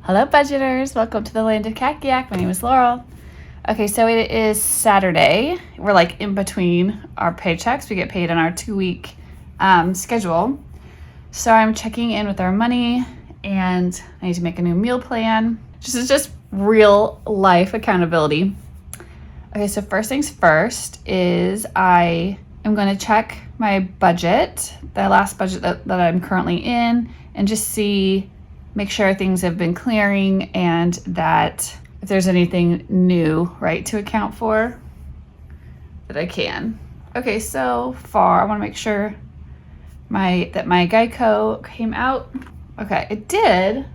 Hello budgeters, welcome to the land of Kakiak. My name is Laurel. Okay, so it is Saturday. We're like in between our paychecks. We get paid on our 2-week schedule. So I'm checking in with our money and I need to make a new meal plan. This is just real life accountability. Okay, so first things first is I am going to check my budget, the last budget that I'm currently in, and just make sure things have been clearing and that if there's anything new, right, to account for, that I can. Okay, so far I want to make sure that my Geico came out. Okay, it did.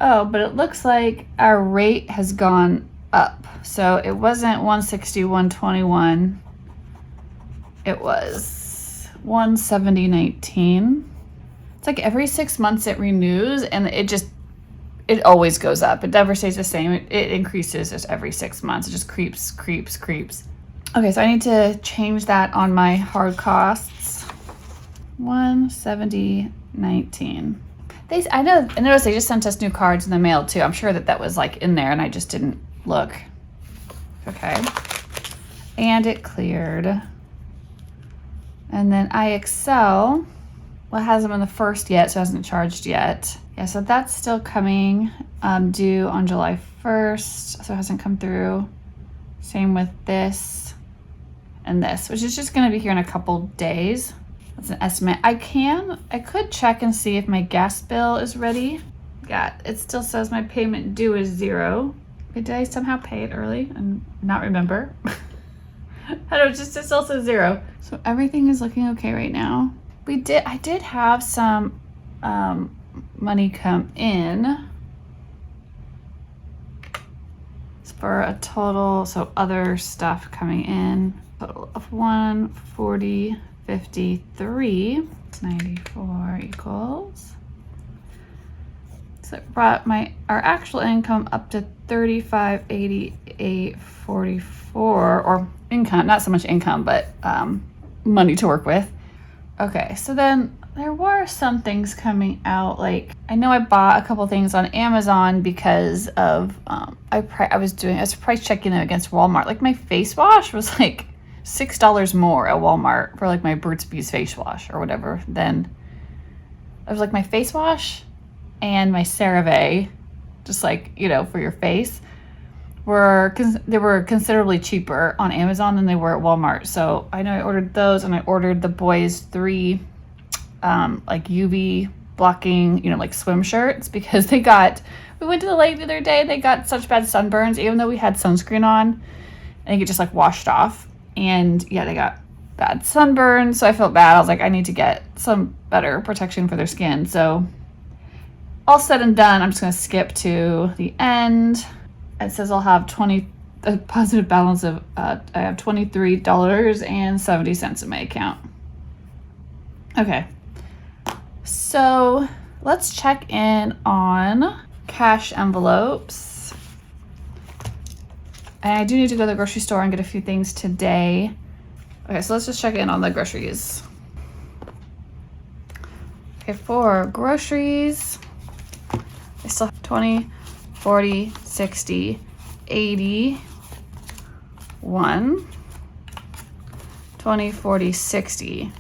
Oh, but it looks like our rate has gone up. So it wasn't 160.121. It was 170.19. It's like every 6 months it renews and it always goes up. It never stays the same. It increases just every 6 months. It just creeps. Okay, so I need to change that on my hard costs. 170.19. I noticed they just sent us new cards in the mail too. I'm sure that was like in there and I just didn't look. Okay. And it cleared. And then IXL, well, it hasn't been the first yet, so it hasn't charged yet. Yeah, so that's still coming, due on July 1st, so it hasn't come through. Same with this and this, which is just gonna be here in a couple days. That's an estimate. I could check and see if my gas bill is ready. Yeah, it still says my payment due is 0. Did I somehow pay it early and not remember? I don't know, it still says 0. So everything is looking okay right now. I did have some money come in for a total, so other stuff coming in, total of 140.53. 94 equals. So it brought our actual income up to 35.88.44, or income, not so much income, but money to work with. Okay, so then there were some things coming out, like I know I bought a couple things on Amazon because of I was price checking them against Walmart. Like my face wash was like $6 more at Walmart for like my Burt's Bees face wash or whatever. Then it was like my face wash and my CeraVe, just like, for your face, they were considerably cheaper on Amazon than they were at Walmart. So I know I ordered those, and I ordered the boys 3 like UV blocking, like swim shirts, because we went to the lake the other day, they got such bad sunburns even though we had sunscreen on, and it just like washed off, and yeah, they got bad sunburns. So I felt bad. I was like, I need to get some better protection for their skin. So all said and done, I'm just going to skip to the end. It says I'll have a positive balance of, I have $23.70 in my account. Okay. So let's check in on cash envelopes. And I do need to go to the grocery store and get a few things today. Okay, so let's just check in on the groceries. Okay, for groceries, I still have 20, 40, 60, 80, 20, 40, 60,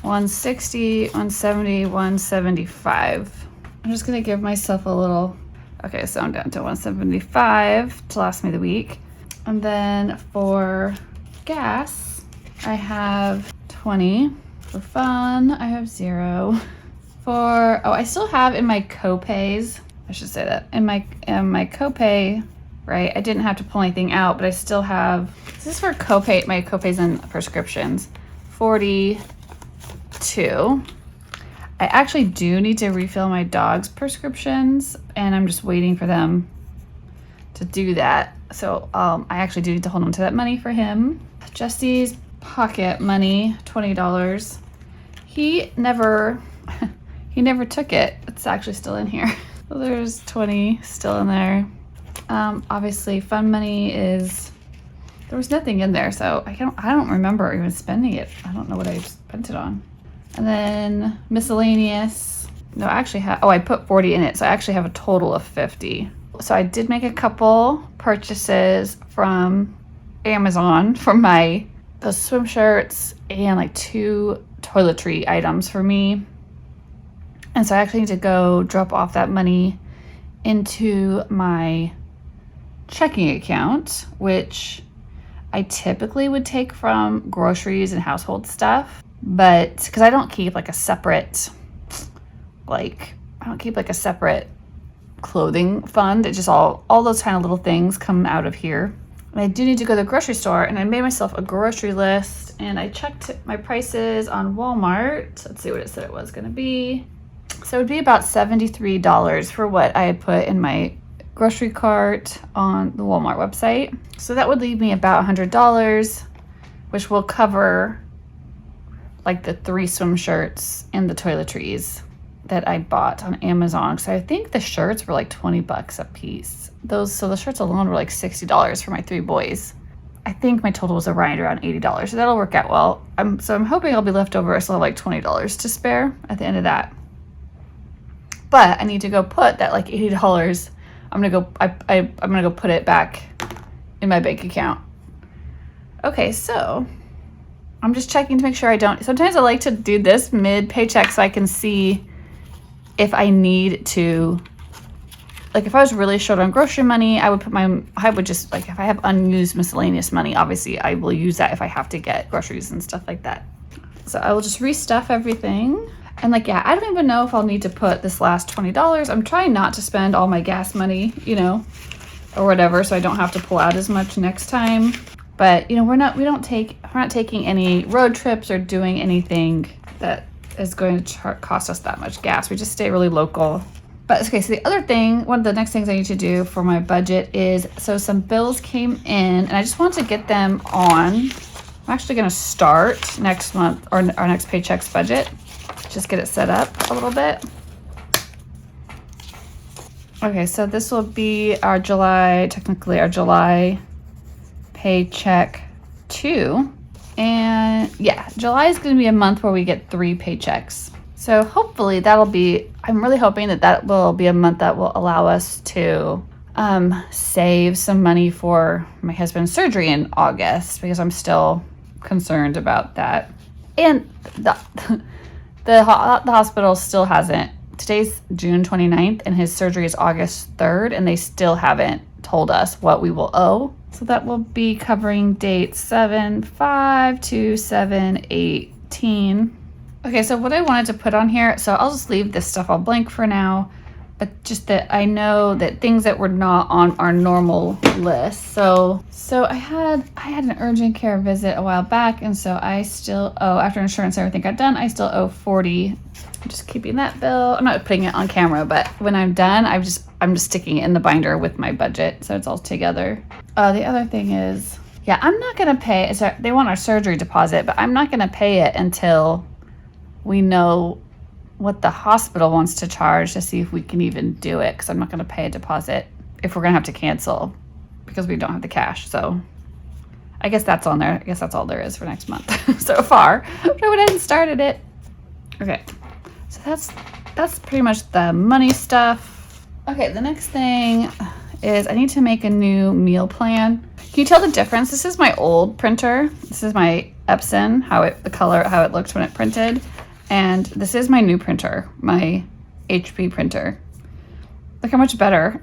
160, 170, 175. I'm just gonna give myself a little, okay, so I'm down to 175 to last me the week. And then for gas, I have 20. For fun, I have 0. I still have in my copays, I should say that, in my copay, right, I didn't have to pull anything out, but I still have, this is for my copays and prescriptions, 42. I actually do need to refill my dog's prescriptions, and I'm just waiting for them to do that. So I actually do need to hold on to that money for him. Jesse's pocket money, $20. He never took it. It's actually still in here. So there's 20 still in there. Obviously fun money there was nothing in there, so I don't remember even spending it. I don't know what I spent it on. And then miscellaneous, No, I actually have, I put 40 in it. So I actually have a total of 50. So I did make a couple purchases from Amazon for those swim shirts and like 2 toiletry items for me. And so I actually need to go drop off that money into my checking account, which I typically would take from groceries and household stuff, but because I don't keep like a separate clothing fund. It's just all those kind of little things come out of here. And I do need to go to the grocery store, and I made myself a grocery list, and I checked my prices on Walmart. Let's see what it said it was going to be. So it would be about $73 for what I had put in my grocery cart on the Walmart website. So that would leave me about $100, which will cover like the 3 swim shirts and the toiletries that I bought on Amazon. So I think the shirts were like $20 a piece. So the shirts alone were like $60 for my 3 boys. I think my total was around $80. So that'll work out well. I'm hoping I'll be left over. I still have like $20 to spare at the end of that. But I need to go put that like $80. I'm gonna go put it back in my bank account. Okay, so I'm just checking to make sure I don't. Sometimes I like to do this mid-paycheck so I can see if I need to. Like if I was really short on grocery money, I would just like, if I have unused miscellaneous money, obviously I will use that if I have to get groceries and stuff like that. So I will just restuff everything. And like, yeah, I don't even know if I'll need to put this last $20. I'm trying not to spend all my gas money, or whatever, so I don't have to pull out as much next time. But we're not taking any road trips or doing anything that is going to cost us that much gas. We just stay really local. But okay, so the other thing, one of the next things I need to do for my budget is, so some bills came in and I just want to get them on. I'm actually going to start next month or our next paycheck's budget. Just get it set up a little bit. Okay, so this will be our July paycheck 2. And yeah, July is going to be a month where we get 3 paychecks. So hopefully I'm really hoping that will be a month that will allow us to save some money for my husband's surgery in August, because I'm still concerned about that. And the hospital still hasn't. Today's June 29th and his surgery is August 3rd, and they still haven't told us what we will owe. So that will be covering dates 7/5 to 7/18. Okay, so what I wanted to put on here, so I'll just leave this stuff all blank for now, but just that I know that things that were not on our normal list. So I had an urgent care visit a while back, and so I still owe, after insurance and everything got done, I still owe $40. I'm just keeping that bill. I'm not putting it on camera, but when I'm done, I'm just sticking it in the binder with my budget, so it's all together. The other thing is, yeah, I'm not gonna pay. So they want our surgery deposit, but I'm not gonna pay it until we know what the hospital wants to charge to see if we can even do it, because I'm not going to pay a deposit if we're going to have to cancel because we don't have the cash. So I guess that's on there. I guess that's all there is for next month so far. But I went ahead and started it. Okay, so that's pretty much the money stuff. Okay, the next thing is I need to make a new meal plan. Can you tell the difference? This is my old printer. This is my Epson, how it looked when it printed. And this is my new printer, my HP printer. Look how much better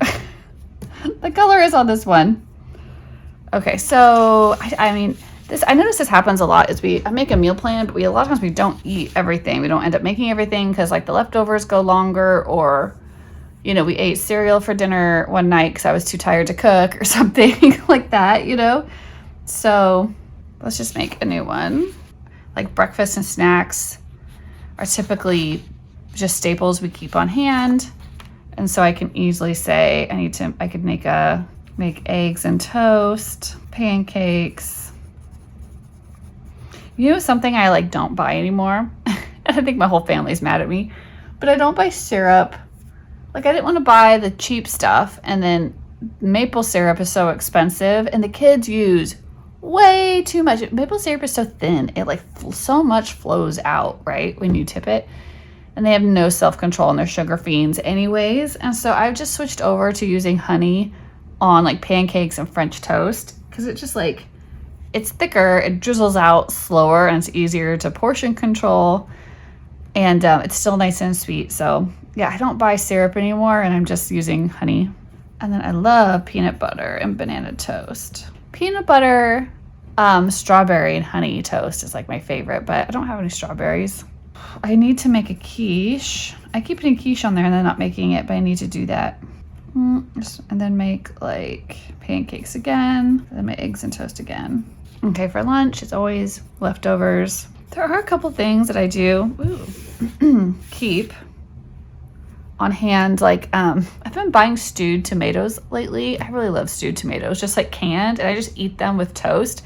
the color is on this one. Okay, so I notice this happens a lot. I make a meal plan, but a lot of times we don't eat everything. We don't end up making everything because like the leftovers go longer, or we ate cereal for dinner one night because I was too tired to cook or something like that. So let's just make a new one. Like breakfast and snacks are typically just staples we keep on hand. And so I can easily say I could make eggs and toast, pancakes. Something I don't buy anymore. And I think my whole family's mad at me, but I don't buy syrup. I didn't want to buy the cheap stuff, and then maple syrup is so expensive and the kids use way too much. Maple syrup is so thin. It so much flows out, right, when you tip it. and they have no self-control and they're sugar fiends anyways. And so I've just switched over to using honey on like pancakes and French toast because it just like, it's thicker, it drizzles out slower, and it's easier to portion control, and it's still nice and sweet. So yeah, I don't buy syrup anymore, and I'm just using honey. And then I love peanut butter and banana toast. Peanut butter, strawberry and honey toast is like my favorite, but I don't have any strawberries. I need to make a quiche. I keep putting quiche on there and then not making it, but I need to do that. And then make like pancakes again, and then my eggs and toast again. Okay, for lunch, it's always leftovers. There are a couple things that I do keep on hand. Like, I've been buying stewed tomatoes lately. I really love stewed tomatoes, just like canned, and I just eat them with toast.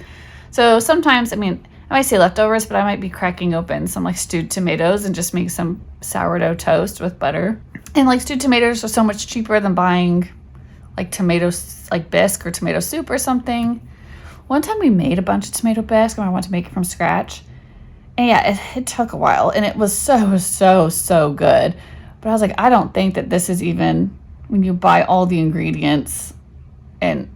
So sometimes, I mean, I might say leftovers, but I might be cracking open some like stewed tomatoes and just make some sourdough toast with butter. And like stewed tomatoes are so much cheaper than buying like tomatoes, like bisque or tomato soup or something. One time we made a bunch of tomato bisque and I wanted to make it from scratch. And yeah, it took a while, and it was so good. But I was like, I don't think that this is even when you buy all the ingredients, and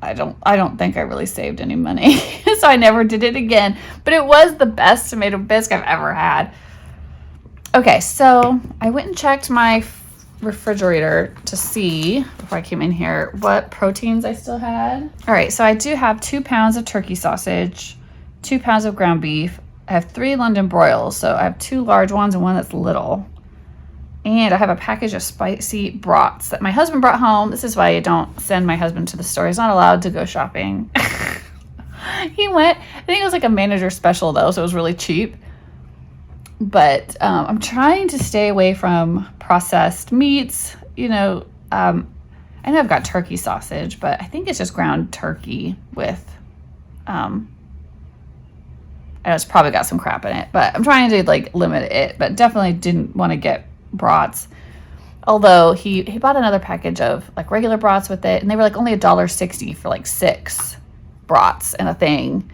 I don't think I really saved any money. So I never did it again. But it was the best tomato bisque I've ever had. Okay, so I went and checked my refrigerator to see, before I came in here, what proteins I still had. All right, so I do have 2 pounds of turkey sausage, 2 pounds of ground beef. I have 3 London broils, so I have 2 large ones and one that's little. And I have a package of spicy brats that my husband brought home. This is why I don't send my husband to the store. He's not allowed to go shopping. He went, I think it was like a manager special though, so it was really cheap. But I'm trying to stay away from processed meats. You know, I know I've got turkey sausage, but I think it's just ground turkey with, I know it's probably got some crap in it, but I'm trying to like limit it, but definitely didn't want to get brats. Although he bought another package of like regular brats with it, and they were like only $1.60 for like 6 brats and a thing.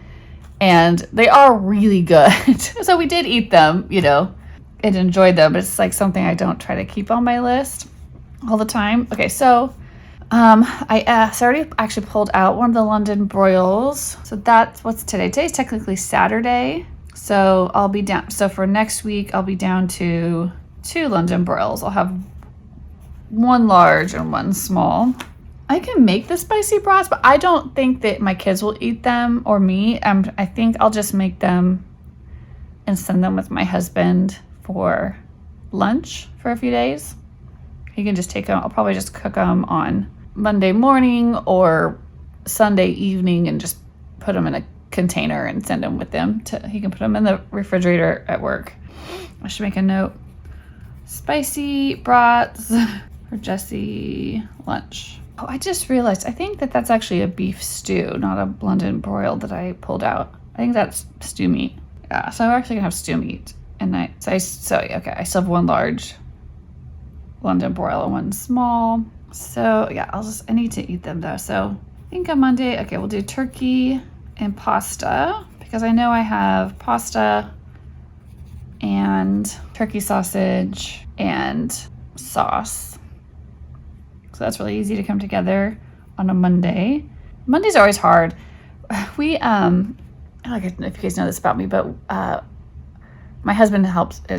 And they are really good. So we did eat them, you know, and enjoyed them. But it's like something I don't try to keep on my list all the time. Okay, so I already actually pulled out one of the London broils. So that's what's today. Today's technically Saturday. So I'll be down. So for next week, I'll be down to 2 London broils. I'll have 1 large and 1 small. I can make the spicy brats, but I don't think that my kids will eat them or me. I think I'll just make them and send them with my husband for lunch for a few days. He can just take them. I'll probably just cook them on Monday morning or Sunday evening and just put them in a container and send them with him. He can put them in the refrigerator at work. I should make a note. Spicy brats for Jesse lunch. Oh, I just realized, I think that that's actually a beef stew, not a London broil that I pulled out. I think that's stew meat. Yeah, so I'm actually gonna have stew meat. And okay, I still have 1 large London broil and 1 small. So yeah, I need to eat them though. So I think on Monday, okay, we'll do turkey and pasta, because I know I have pasta and turkey sausage and sauce. So that's really easy to come together on a Monday. Mondays are always hard. We, I don't know if you guys know this about me, but my husband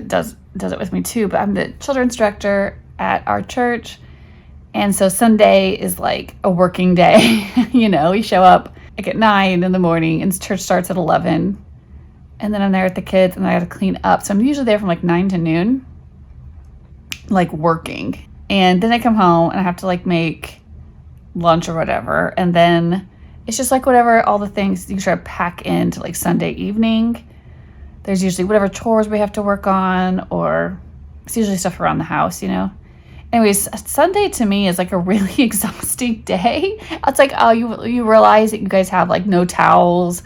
does it with me too, but I'm the children's director at our church. And so Sunday is like a working day. You know, we show up like at 9 in the morning and church starts at 11. And then I'm there with the kids and I got to clean up. So I'm usually there from like 9 to noon, like working. And then I come home and I have to like make lunch or whatever. And then it's just like whatever, all the things you try to pack into like Sunday evening. There's usually whatever chores we have to work on, or it's usually stuff around the house, you know. Anyways, Sunday to me is like a really exhausting day. It's like, oh, you realize that you guys have like no towels.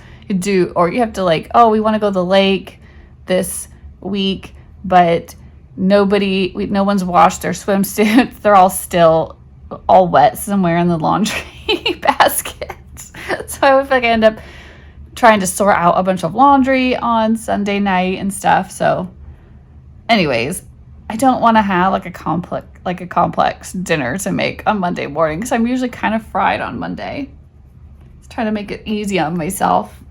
Or you have to like, oh, we want to go to the lake this week, but no one's washed their swimsuits. They're all still all wet somewhere in the laundry basket. So I would like end up trying to sort out a bunch of laundry on Sunday night and stuff. So anyways, I don't want to have like a complex dinner to make on Monday morning because I'm usually kind of fried on Monday. Just trying to make it easy on myself.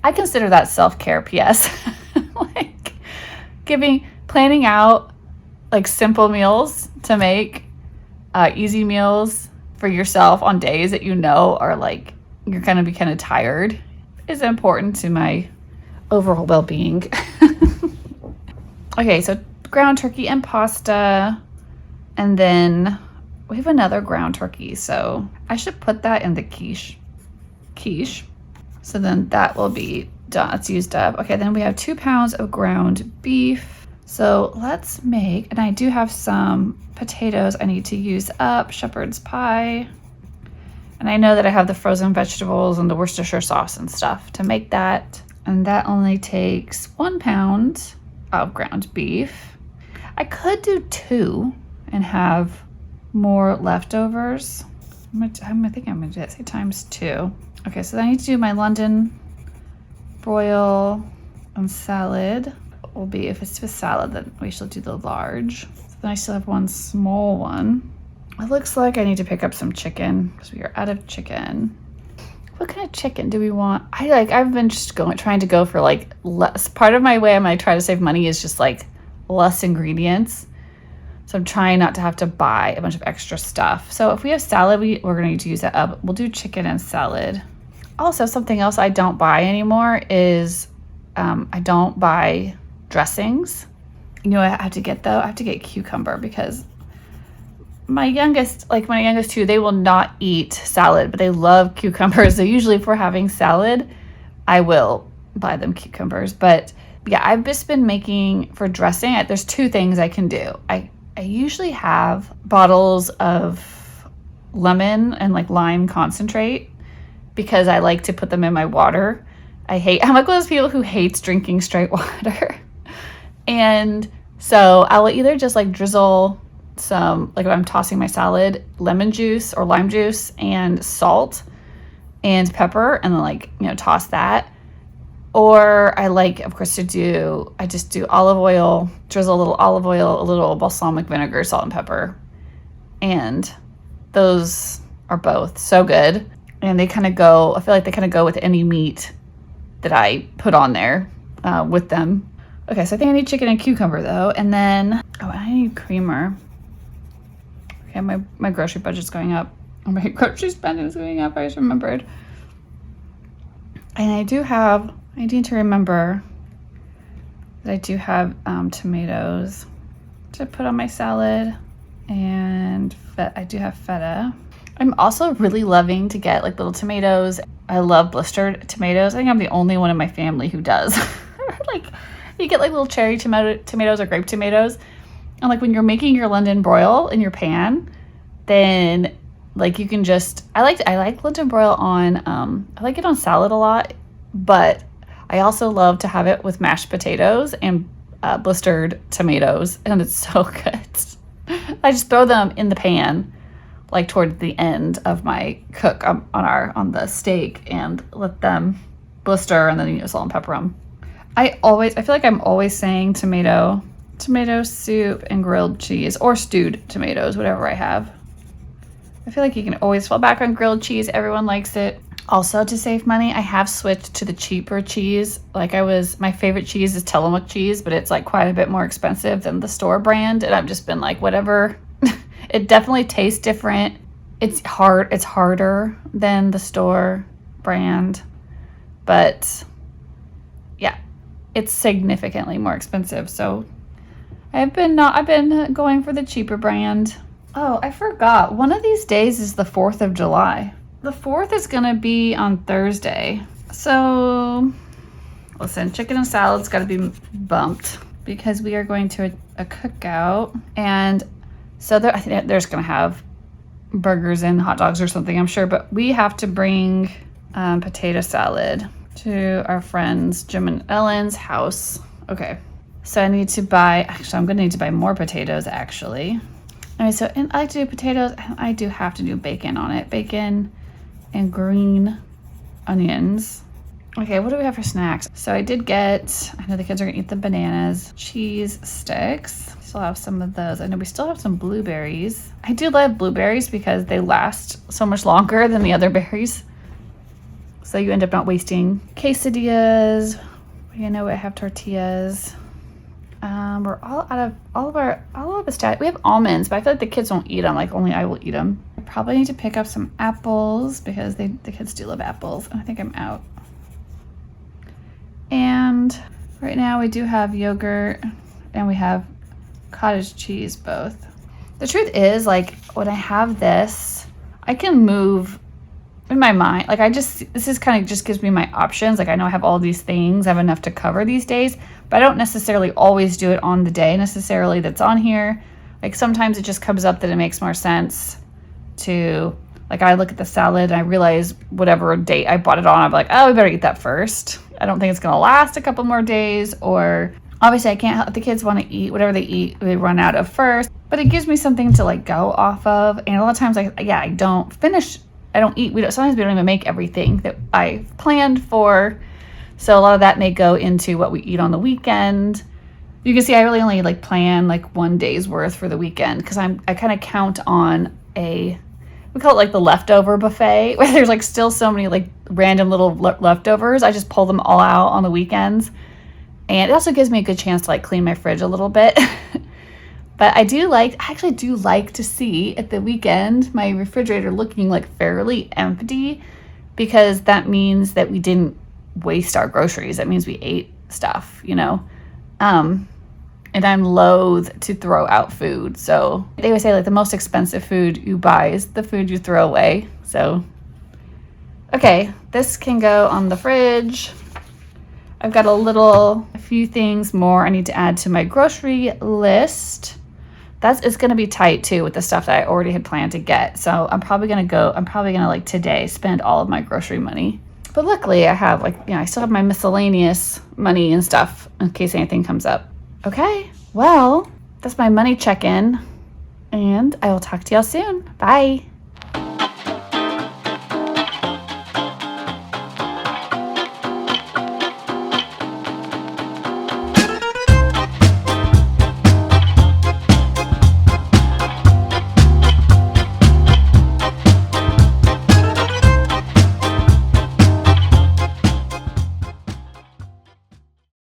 I consider that self-care, P.S. Like planning out like simple meals to make, easy meals for yourself on days that you know are like you're gonna be kind of tired is important to my overall well-being. Okay, so ground turkey and pasta, and then we have another ground turkey, so I should put that in the quiche. So then that will be done. It's used up. Okay, then we have 2 pounds of ground beef. So let's make, and I do have some potatoes I need to use up, shepherd's pie. And I know that I have the frozen vegetables and the Worcestershire sauce and stuff to make that. And that only takes 1 pound of ground beef. I could do 2 and have more leftovers. I think I'm gonna do that, say times 2. Okay, so I need to do my London broil and salad. Will be, if it's a salad, then we shall do the large. So then I still have 1 small one. It looks like I need to pick up some chicken because we are out of chicken. What kind of chicken do we want? I've been just trying to go for like less. Part of my way I'm gonna try to save money is just like less ingredients. So I'm trying not to have to buy a bunch of extra stuff. So if we have salad, we're gonna need to use that up. We'll do chicken and salad. Also, something else I don't buy anymore is I don't buy dressings. You know what I have to get though? I have to get cucumber because my youngest two, they will not eat salad, but they love cucumbers. So usually if we're having salad, I will buy them cucumbers. But yeah, I've just been making for dressing. There's 2 things I can do. I usually have bottles of lemon and like lime concentrate because I like to put them in my water. I'm like one of those people who hates drinking straight water. And so I will either just like drizzle some, like if I'm tossing my salad, lemon juice or lime juice and salt and pepper, and then like, toss that. Or I like, of course, I just do olive oil, drizzle a little olive oil, a little balsamic vinegar, salt and pepper. And those are both so good. And I feel like they kind of go with any meat that I put on there with them. Okay, so I think I need chicken and cucumber though. And then, I need creamer. Okay, my grocery budget's going up. My grocery spending is going up, I just remembered. And I need to remember that I do have tomatoes to put on my salad. And I do have feta. I'm also really loving to get like little tomatoes. I love blistered tomatoes. I think I'm the only one in my family who does. Like you get like little cherry tomatoes or grape tomatoes. And like when you're making your London broil in your pan, then like you can just, I like London broil on, I like it on salad a lot, but I also love to have it with mashed potatoes and blistered tomatoes, and it's so good. I just throw them in the pan like toward the end of my cook on the steak and let them blister, and then salt and pepper them. I feel like I'm always saying tomato soup and grilled cheese, or stewed tomatoes, whatever I have. I feel like you can always fall back on grilled cheese. Everyone likes it. Also, to save money, I have switched to the cheaper cheese. My favorite cheese is Tillamook cheese, but it's like quite a bit more expensive than the store brand. And I've just been like, whatever. It definitely tastes different. It's harder than the store brand, but yeah, it's significantly more expensive. So I've been going for the cheaper brand. Oh, I forgot. One of these days is the 4th of July. The 4th is going to be on Thursday. So listen, chicken and salad's got to be bumped because we are going to a cookout. And so I think there's going to have burgers and hot dogs or something, I'm sure. But we have to bring potato salad to our friends Jim and Ellen's house. Okay. So I'm going to need to buy more potatoes actually. All right, so I like to do potatoes. I do have to do bacon on it. Bacon and green onions. Okay, what do we have for snacks? So I did get, I know the kids are gonna eat the bananas, cheese sticks. Still have some of those. I know we still have some blueberries. I do love blueberries because they last so much longer than the other berries. So you end up not wasting. Quesadillas. You know, I have tortillas. We're all out of all of the stat. We have almonds, but I feel like the kids won't eat them. Like only I will eat them. I probably need to pick up some apples because the kids do love apples. And I think I'm out. And right now we do have yogurt and we have cottage cheese both. The truth is, like, when I have this, I can move in my mind. Like, this is kind of just gives me my options. Like, I know I have all these things. I have enough to cover these days, but I don't necessarily always do it on the day necessarily that's on here. Like, sometimes it just comes up that it makes more sense to, like, I look at the salad and I realize whatever date I bought it on, I'm like, oh, we better eat that first. I don't think it's going to last a couple more days, or obviously I can't help the kids want to eat whatever they eat, they run out of first, but it gives me something to like go off of. And a lot of times I don't finish, I don't eat, sometimes we don't even make everything that I planned for. So a lot of that may go into what we eat on the weekend. You can see I really only like plan like one day's worth for the weekend because I kind of count on we call it like the leftover buffet, where there's like still so many like random little leftovers. I just pull them all out on the weekends. And it also gives me a good chance to like clean my fridge a little bit. But I actually do like to see at the weekend my refrigerator looking like fairly empty, because that means that we didn't waste our groceries. That means we ate stuff, you know? And I'm loath to throw out food. So they would say like the most expensive food you buy is the food you throw away. So, okay, this can go on the fridge. I've got a few things more I need to add to my grocery list. It's going to be tight too with the stuff that I already had planned to get. So I'm probably going to like today spend all of my grocery money. But luckily I have I still have my miscellaneous money and stuff in case anything comes up. Okay, well, that's my money check-in, and I will talk to y'all soon. Bye.